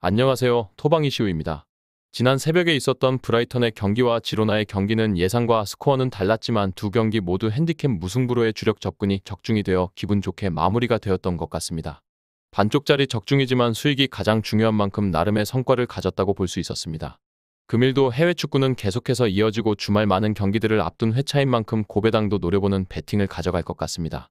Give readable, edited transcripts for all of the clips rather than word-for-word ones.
안녕하세요. 토방이시우입니다. 지난 새벽에 있었던 브라이턴의 경기와 지로나의 경기는 예상과 스코어는 달랐지만 두 경기 모두 핸디캡 무승부로의 주력 접근이 적중이 되어 기분 좋게 마무리가 되었던 것 같습니다. 반쪽짜리 적중이지만 수익이 가장 중요한 만큼 나름의 성과를 가졌다고 볼 수 있었습니다. 금일도 해외 축구는 계속해서 이어지고 주말 많은 경기들을 앞둔 회차인 만큼 고배당도 노려보는 배팅을 가져갈 것 같습니다.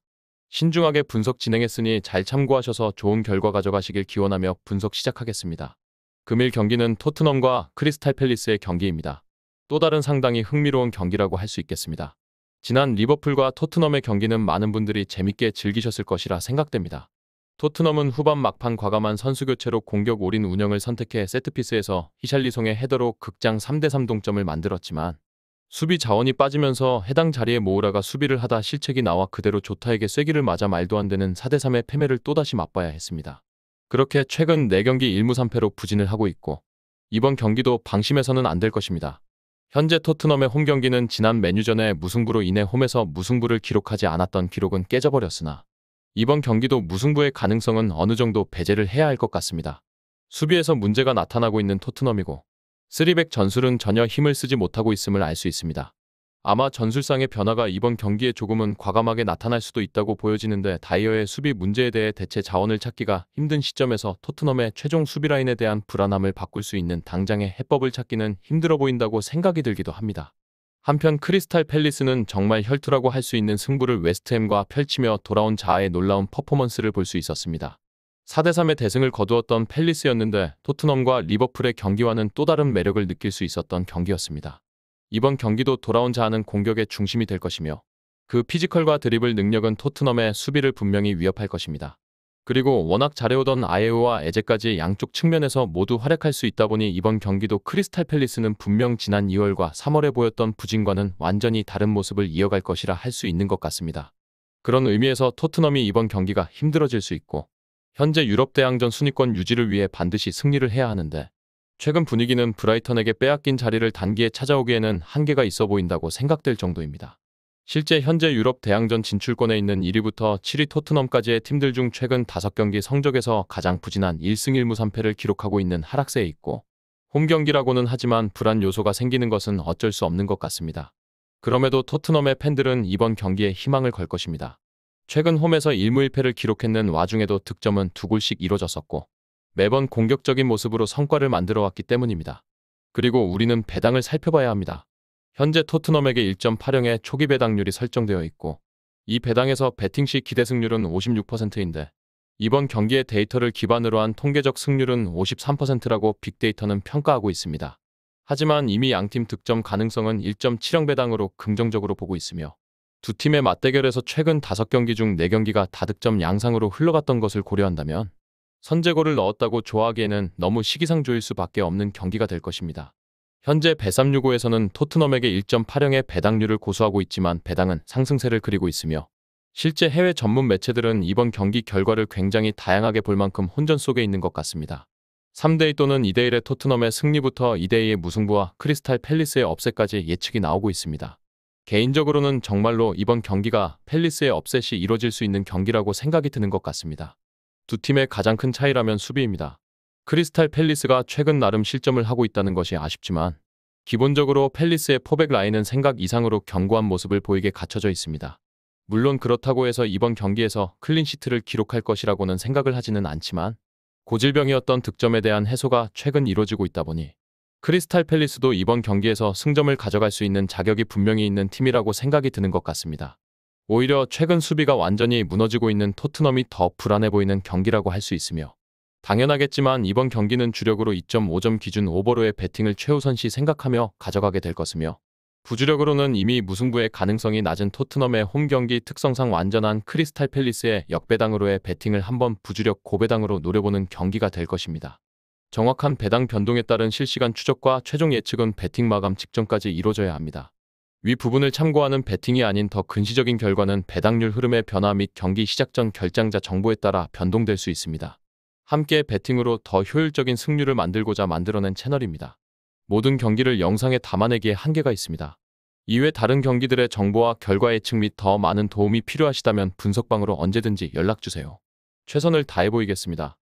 신중하게 분석 진행했으니 잘 참고하셔서 좋은 결과 가져가시길 기원하며 분석 시작하겠습니다. 금일 경기는 토트넘과 크리스탈 팰리스의 경기입니다. 또 다른 상당히 흥미로운 경기라고 할 수 있겠습니다. 지난 리버풀과 토트넘의 경기는 많은 분들이 재밌게 즐기셨을 것이라 생각됩니다. 토트넘은 후반 막판 과감한 선수교체로 공격 올인 운영을 선택해 세트피스에서 히샬리송의 헤더로 극장 3대3 동점을 만들었지만 수비 자원이 빠지면서 해당 자리에 모우라가 수비를 하다 실책이 나와 그대로 조타에게 쐐기를 맞아 말도 안 되는 4대3의 패배를 또다시 맛봐야 했습니다. 그렇게 최근 4경기 1무3패로 부진을 하고 있고 이번 경기도 방심해서는 안 될 것입니다. 현재 토트넘의 홈 경기는 지난 맨유전의 무승부로 인해 홈에서 무승부를 기록하지 않았던 기록은 깨져버렸으나 이번 경기도 무승부의 가능성은 어느 정도 배제를 해야 할 것 같습니다. 수비에서 문제가 나타나고 있는 토트넘이고 3백 전술은 전혀 힘을 쓰지 못하고 있음을 알 수 있습니다. 아마 전술상의 변화가 이번 경기에 조금은 과감하게 나타날 수도 있다고 보여지는데 다이어의 수비 문제에 대해 대체 자원을 찾기가 힘든 시점에서 토트넘의 최종 수비 라인에 대한 불안함을 바꿀 수 있는 당장의 해법을 찾기는 힘들어 보인다고 생각이 들기도 합니다. 한편 크리스탈 팰리스는 정말 혈투라고 할 수 있는 승부를 웨스트햄과 펼치며 돌아온 자아의 놀라운 퍼포먼스를 볼 수 있었습니다. 4대3의 대승을 거두었던 팰리스였는데 토트넘과 리버풀의 경기와는 또 다른 매력을 느낄 수 있었던 경기였습니다. 이번 경기도 돌아온 자아는 공격의 중심이 될 것이며 그 피지컬과 드리블 능력은 토트넘의 수비를 분명히 위협할 것입니다. 그리고 워낙 잘해오던 아예우와 에제까지 양쪽 측면에서 모두 활약할 수 있다 보니 이번 경기도 크리스탈 팰리스는 분명 지난 2월과 3월에 보였던 부진과는 완전히 다른 모습을 이어갈 것이라 할 수 있는 것 같습니다. 그런 의미에서 토트넘이 이번 경기가 힘들어질 수 있고 현재 유럽 대항전 순위권 유지를 위해 반드시 승리를 해야 하는데 최근 분위기는 브라이턴에게 빼앗긴 자리를 단기에 찾아오기에는 한계가 있어 보인다고 생각될 정도입니다. 실제 현재 유럽 대항전 진출권에 있는 1위부터 7위 토트넘까지의 팀들 중 최근 5경기 성적에서 가장 부진한 1승 1무3패를 기록하고 있는 하락세에 있고 홈 경기라고는 하지만 불안 요소가 생기는 것은 어쩔 수 없는 것 같습니다. 그럼에도 토트넘의 팬들은 이번 경기에 희망을 걸 것입니다. 최근 홈에서 1무 1패를 기록했는 와중에도 득점은 2골씩 이뤄졌었고 매번 공격적인 모습으로 성과를 만들어왔기 때문입니다. 그리고 우리는 배당을 살펴봐야 합니다. 현재 토트넘에게 1.8형의 초기 배당률이 설정되어 있고 이 배당에서 배팅 시 기대 승률은 56%인데 이번 경기의 데이터를 기반으로 한 통계적 승률은 53%라고 빅데이터는 평가하고 있습니다. 하지만 이미 양팀 득점 가능성은 1.7형 배당으로 긍정적으로 보고 있으며 두 팀의 맞대결에서 최근 5경기 중 4경기가 다득점 양상으로 흘러갔던 것을 고려한다면 선제골을 넣었다고 좋아하기에는 너무 시기상조일 수밖에 없는 경기가 될 것입니다. 현재 배365에서는 토트넘에게 1.8형의 배당률을 고수하고 있지만 배당은 상승세를 그리고 있으며 실제 해외 전문 매체들은 이번 경기 결과를 굉장히 다양하게 볼 만큼 혼전 속에 있는 것 같습니다. 3대2 또는 2대1의 토트넘의 승리부터 2대2의 무승부와 크리스탈 팰리스의 업셋까지 예측이 나오고 있습니다. 개인적으로는 정말로 이번 경기가 팰리스의 업셋이 이뤄질 수 있는 경기라고 생각이 드는 것 같습니다. 두 팀의 가장 큰 차이라면 수비입니다. 크리스탈 팰리스가 최근 나름 실점을 하고 있다는 것이 아쉽지만 기본적으로 팰리스의 포백 라인은 생각 이상으로 견고한 모습을 보이게 갖춰져 있습니다. 물론 그렇다고 해서 이번 경기에서 클린시트를 기록할 것이라고는 생각을 하지는 않지만 고질병이었던 득점에 대한 해소가 최근 이루어지고 있다 보니 크리스탈 팰리스도 이번 경기에서 승점을 가져갈 수 있는 자격이 분명히 있는 팀이라고 생각이 드는 것 같습니다. 오히려 최근 수비가 완전히 무너지고 있는 토트넘이 더 불안해 보이는 경기라고 할 수 있으며 당연하겠지만 이번 경기는 주력으로 2.5점 기준 오버로의 배팅을 최우선시 생각하며 가져가게 될 것이며 부주력으로는 이미 무승부의 가능성이 낮은 토트넘의 홈 경기 특성상 완전한 크리스탈 팰리스의 역배당으로의 배팅을 한번 부주력 고배당으로 노려보는 경기가 될 것입니다. 정확한 배당 변동에 따른 실시간 추적과 최종 예측은 배팅 마감 직전까지 이루어져야 합니다. 위 부분을 참고하는 배팅이 아닌 더 근시적인 결과는 배당률 흐름의 변화 및 경기 시작 전 결장자 정보에 따라 변동될 수 있습니다. 함께 배팅으로 더 효율적인 승률을 만들고자 만들어낸 채널입니다. 모든 경기를 영상에 담아내기에 한계가 있습니다. 이외 다른 경기들의 정보와 결과 예측 및 더 많은 도움이 필요하시다면 분석방으로 언제든지 연락주세요. 최선을 다해 보이겠습니다.